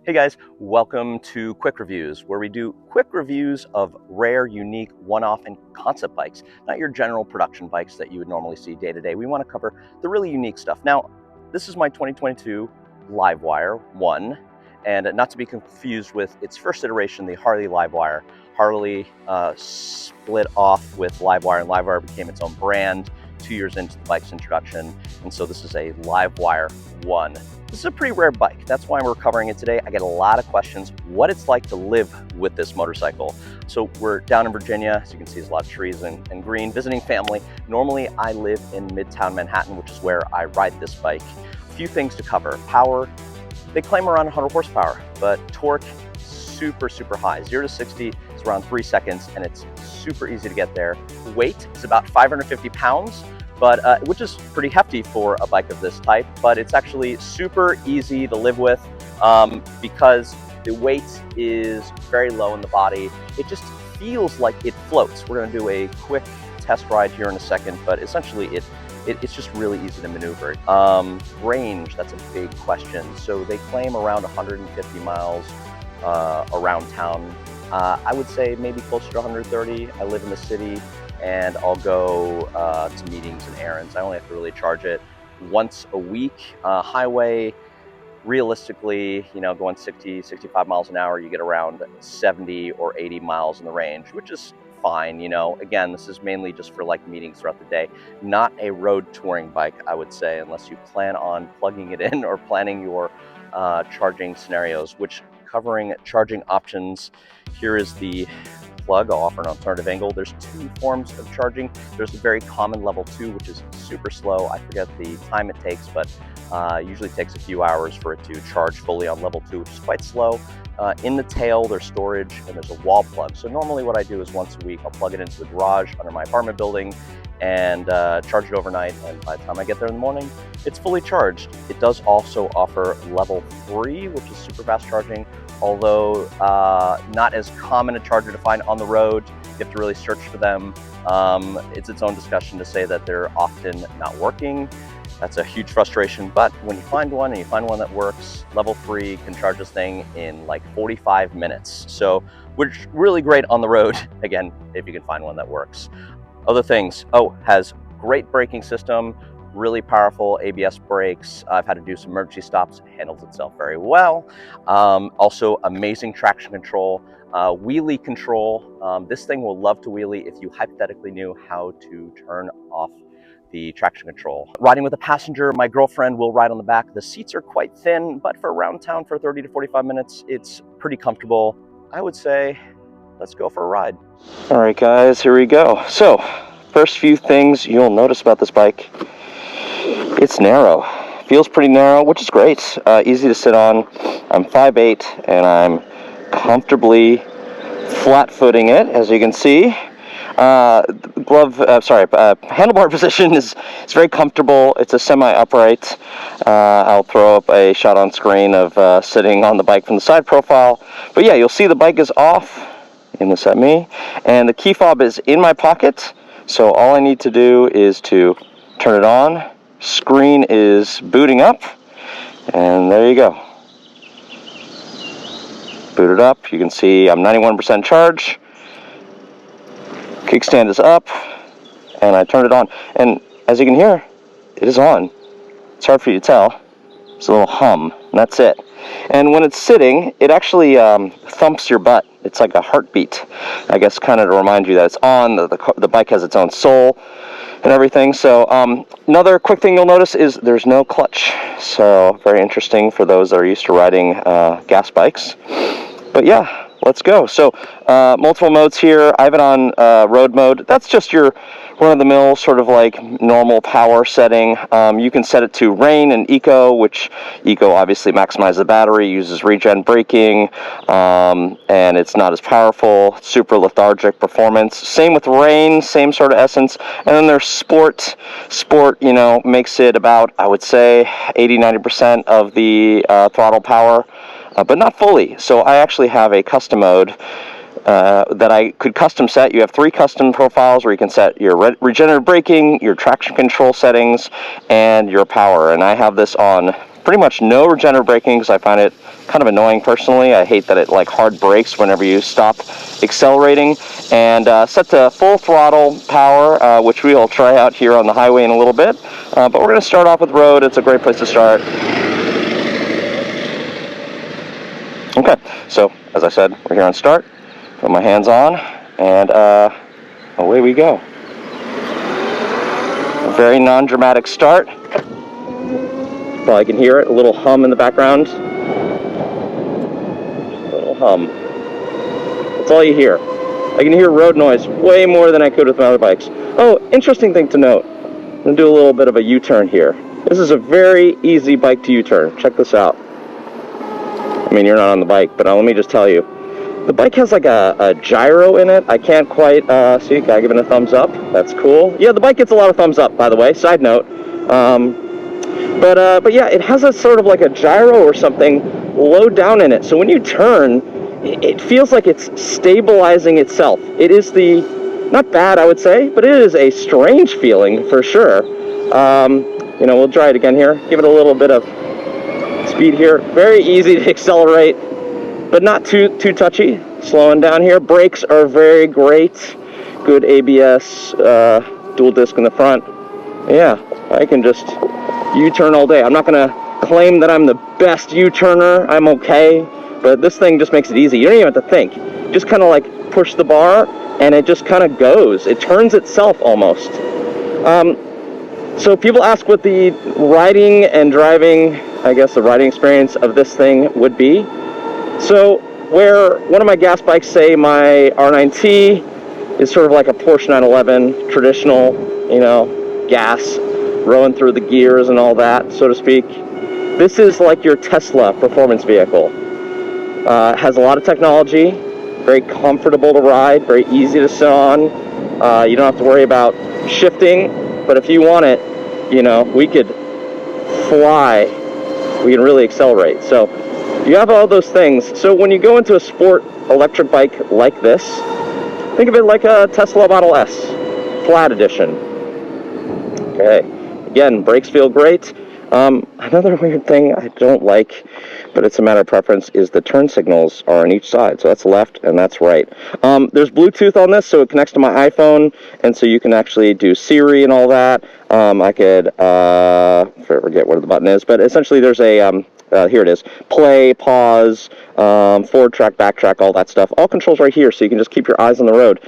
Hey guys, welcome to Quick Reviews, where we do quick reviews of rare, unique, one-off, and concept bikes, not your general production bikes that you would normally see day to day. We want to cover the really unique stuff. Now, this is my 2022 Livewire One, and not to be confused with its first iteration, the Harley Livewire. Harley split off with Livewire, and Livewire became its own brand 2 years into the bike's introduction, and so this is a Livewire One. This is a pretty rare bike. That's why we're covering it today. I get a lot of questions, what it's like to live with this motorcycle. So we're down in Virginia. As you can see, there's a lot of trees and green, visiting family. Normally, I live in Midtown Manhattan, which is where I ride this bike. A few things to cover. Power, they claim around 100 horsepower, but torque, super high. 0 to 60 is around 3 seconds, and it's super easy to get there. Weight is about 550 pounds. But which is pretty hefty for a bike of this type, but it's actually super easy to live with because the weight is very low in the body. It just feels like it floats. We're gonna do a quick test ride here in a second, but essentially it's just really easy to maneuver. Range, that's a big question. So they claim around 150 miles around town. I would say maybe closer to 130. I live in the city, and I'll go to meetings and errands. I only have to really charge it once a week. Highway, realistically, going 60, 65 miles an hour, you get around 70 or 80 miles in the range, which is fine. Again, this is mainly just for like meetings throughout the day, not a road touring bike, I would say, unless you plan on plugging it in or planning your charging scenarios, which covering charging options. Here is the plug. I'll offer an alternative angle. There's 2 forms of charging. There's the very common level 2, which is super slow. I forget the time it takes, but usually takes a few hours for it to charge fully on level 2, which is quite slow. In the tail, there's storage, and there's a wall plug. So normally what I do is once a week, I'll plug it into the garage under my apartment building and charge it overnight, and by the time I get there in the morning, it's fully charged. It does also offer level 3, which is super fast charging, although not as common a charger to find on the road. You have to really search for them. It's its own discussion to say that they're often not working. That's a huge frustration, but when you find one and you find one that works, level 3 can charge this thing in like 45 minutes. So, which is really great on the road, again, if you can find one that works. Other things, has great braking system, really powerful ABS brakes. I've had to do some emergency stops. It handles itself very well. Also amazing traction control, wheelie control. This thing will love to wheelie if you hypothetically knew how to turn off the traction control. Riding with a passenger, my girlfriend will ride on the back. The seats are quite thin, but for around town for 30 to 45 minutes, it's pretty comfortable. I would say, let's go for a ride. All right, guys, here we go. So, first few things you'll notice about this bike. It's narrow. Feels pretty narrow, which is great. Easy to sit on. I'm 5'8", and I'm comfortably flat-footing it, as you can see. Handlebar position is very comfortable. It's a semi-upright. I'll throw up a shot on screen of sitting on the bike from the side profile. But yeah, you'll see the bike is off. Aim this at me. And the key fob is in my pocket. So all I need to do is to turn it on. Screen is booting up. And there you go. Booted up. You can see I'm 91% charge. Kickstand is up, and I turned it on, and as you can hear, it is on. It's hard for you to tell. It's a little hum, and that's it. And when it's sitting, it actually thumps your butt. It's like a heartbeat, I guess, kind of to remind you that it's on. The bike has its own soul and everything. So another quick thing you'll notice is there's no clutch. So very interesting for those that are used to riding gas bikes. But yeah, let's go. So multiple modes here. I have it on road mode. That's just your run-of-the-mill sort of like normal power setting. You can set it to rain and eco, which eco obviously maximizes the battery, uses regen braking, and it's not as powerful. Super lethargic performance. Same with rain, same sort of essence. And then there's sport. Sport, makes it about, I would say, 80-90% of the throttle power. But not fully. So I actually have a custom mode that I could custom set. You have 3 custom profiles where you can set your regenerative braking, your traction control settings, and your power. And I have this on pretty much no regenerative braking because I find it kind of annoying personally. I hate that it like hard brakes whenever you stop accelerating. And set to full throttle power, which we will try out here on the highway in a little bit. But we're going to start off with road. It's a great place to start. Okay, so as I said, we're here on start. Put my hands on, and away we go. A very non-dramatic start. Probably can hear it, a little hum in the background. A little hum. That's all you hear. I can hear road noise way more than I could with my other bikes. Oh, interesting thing to note. I'm going to do a little bit of a U-turn here. This is a very easy bike to U-turn. Check this out. I mean, you're not on the bike, but let me just tell you. The bike has like a gyro in it. I can't quite see. Guy giving a thumbs up. That's cool. Yeah, the bike gets a lot of thumbs up, by the way. Side note. But yeah, it has a sort of like a gyro or something low down in it. So when you turn, it feels like it's stabilizing itself. It is not bad, I would say, but it is a strange feeling for sure. You know, we'll try it again here. Give it a little bit of speed here. Very easy to accelerate, but not too touchy. Slowing down here. Brakes are very great. Good ABS, dual disc in the front. Yeah, I can just U-turn all day. I'm not going to claim that I'm the best U-turner. I'm okay. But this thing just makes it easy. You don't even have to think. You just kind of like push the bar, and it just kind of goes. It turns itself almost. So people ask what the riding and driving, I guess the riding experience of this thing would be. So where one of my gas bikes, say my R9T, is sort of like a Porsche 911, traditional, you know, gas, rolling through the gears and all that, so to speak. This is like your Tesla performance vehicle. Has a lot of technology, very comfortable to ride, very easy to sit on. You don't have to worry about shifting, but if you want it, you know, we could fly. We can really accelerate. So you have all those things. So when you go into a sport electric bike like this, think of it like a Tesla Model S, flat edition. Okay, again, brakes feel great. Another weird thing I don't like, but it's a matter of preference, is the turn signals are on each side. So that's left and that's right. There's Bluetooth on this, so it connects to my iPhone, and so you can actually do Siri and all that. I could, forget what the button is, but essentially there's a, here it is, play, pause, forward track, back track, all that stuff. All controls right here, so you can just keep your eyes on the road.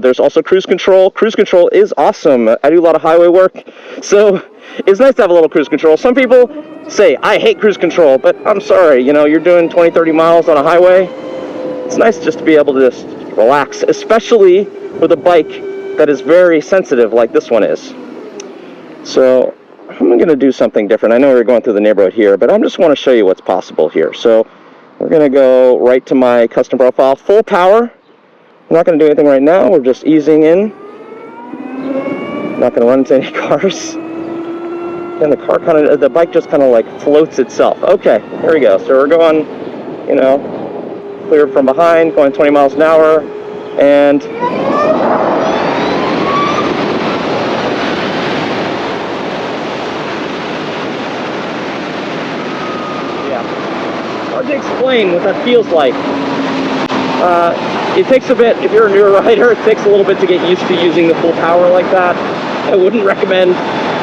There's also cruise control. Cruise control is awesome. I do a lot of highway work, so it's nice to have a little cruise control. Some people say, I hate cruise control, but I'm sorry, you know, you're doing 20, 30 miles on a highway. It's nice just to be able to just relax, especially with a bike that is very sensitive like this one is. So I'm going to do something different. I know we're going through the neighborhood here, but I just want to show you what's possible here. So we're going to go right to my custom profile, full power. I'm not going to do anything right now. We're just easing in. Not going to run into any cars. And the bike just kind of like floats itself. Okay, here we go. So we're going, you know, cleared from behind, going 20 miles an hour, and hard to explain what that feels like. It takes a bit, if you're a newer rider, it takes a little bit to get used to using the full power like that. I wouldn't recommend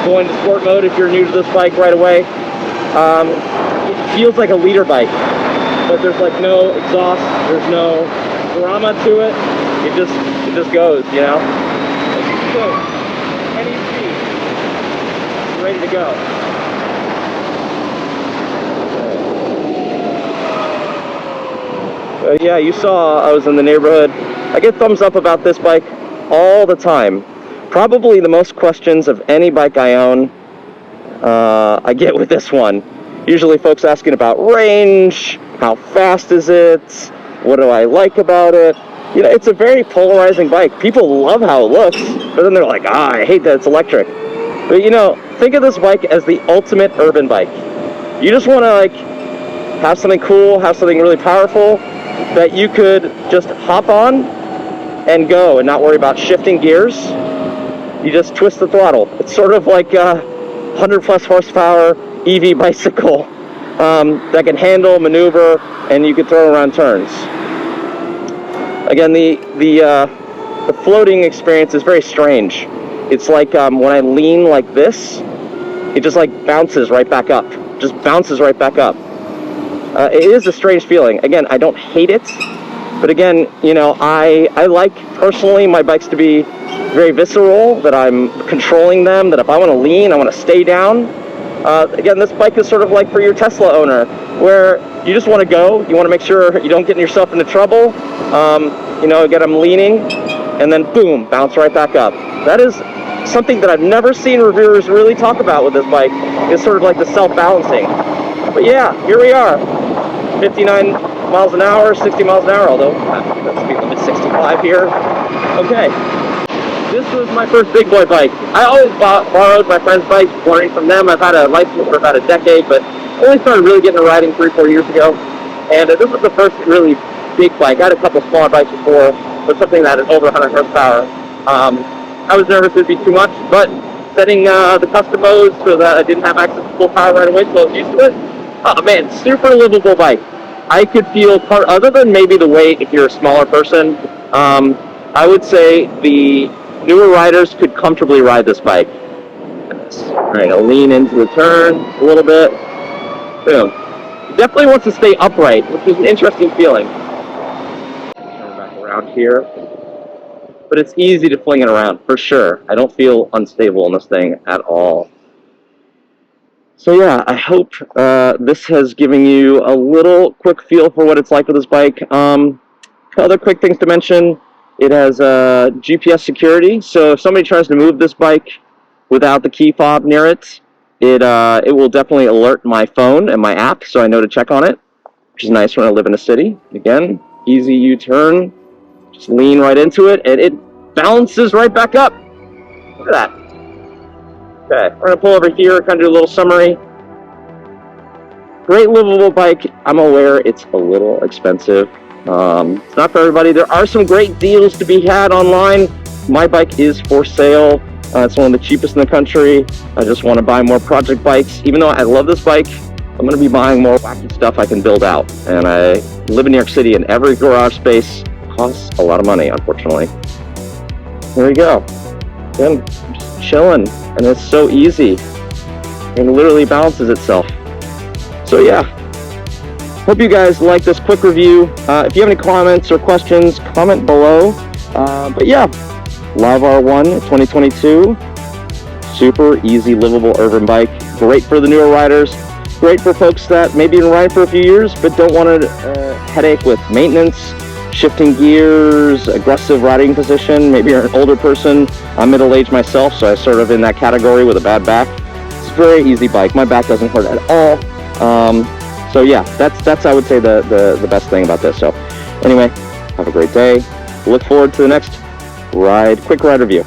going to sport mode if you're new to this bike right away. It feels like a leader bike, but there's like no exhaust, there's no drama to it. It just goes, you know? So, any speed, ready to go. Yeah, you saw I was in the neighborhood. I get thumbs up about this bike all the time. Probably the most questions of any bike I own I get with this one. Usually folks asking about range, how fast is it, what do I like about it. You know, it's a very polarizing bike. People love how it looks, but then they're like, I hate that it's electric. But you know, think of this bike as the ultimate urban bike. You just want to like have something cool, have something really powerful that you could just hop on and go and not worry about shifting gears. You just twist the throttle. It's sort of like a 100 plus horsepower EV bicycle that can handle, maneuver, and you can throw around turns. Again, the floating experience is very strange. It's like when I lean like this, it just like bounces right back up. Just bounces right back up. It is a strange feeling. Again, I don't hate it, but again, you know, I like personally my bikes to be very visceral, that I'm controlling them, that if I want to lean, I want to stay down. Again, this bike is sort of like for your Tesla owner, where you just want to go, you want to make sure you don't get yourself into trouble. You know, again, I'm leaning, and then boom, bounce right back up. That is something that I've never seen reviewers really talk about with this bike. It's sort of like the self-balancing. But yeah, here we are, 59 miles an hour, 60 miles an hour, although the speed limit's 65 here. Okay, this was my first big boy bike. I always borrowed my friends' bikes, learning from them. I've had a license for about a decade, but only started really getting into riding 3-4 years ago. And this was the first really big bike. I had a couple smaller bikes before, but something that is over 100 horsepower. I was nervous it'd be too much, but setting the custom modes so that I didn't have access to full power right away, so I was used to it. Oh man, super livable bike. I could feel other than maybe the weight if you're a smaller person, I would say the newer riders could comfortably ride this bike. Alright, I'll lean into the turn a little bit. Boom. It definitely wants to stay upright, which is an interesting feeling. Turn back around here. But it's easy to fling it around, for sure. I don't feel unstable in this thing at all. So yeah, I hope this has given you a little quick feel for what it's like with this bike. Other quick things to mention, it has GPS security, so if somebody tries to move this bike without the key fob near it, it will definitely alert my phone and my app, so I know to check on it, which is nice when I live in a city. Again, easy U-turn. Just lean right into it, and it bounces right back up. Look at that. Okay, we're gonna pull over here, kind of do a little summary. Great livable bike. I'm aware it's a little expensive. It's not for everybody. There are some great deals to be had online. My bike is for sale. It's one of the cheapest in the country. I just want to buy more project bikes. Even though I love this bike, I'm going to be buying more wacky stuff I can build out. And I live in New York City, and every garage space costs a lot of money, unfortunately. There we go. Again, just chilling, and it's so easy. It literally balances itself. So yeah, hope you guys like this quick review. If you have any comments or questions, comment below. But yeah, Livewire One 2022, super easy, livable urban bike. Great for the newer riders. Great for folks that maybe been riding for a few years but don't want a headache with maintenance, shifting gears, aggressive riding position. Maybe you're an older person. I'm middle-aged myself, so I'm sort of in that category with a bad back. It's a very easy bike. My back doesn't hurt at all. So yeah, that's I would say the best thing about this. So anyway, have a great day. Look forward to the next quick ride review.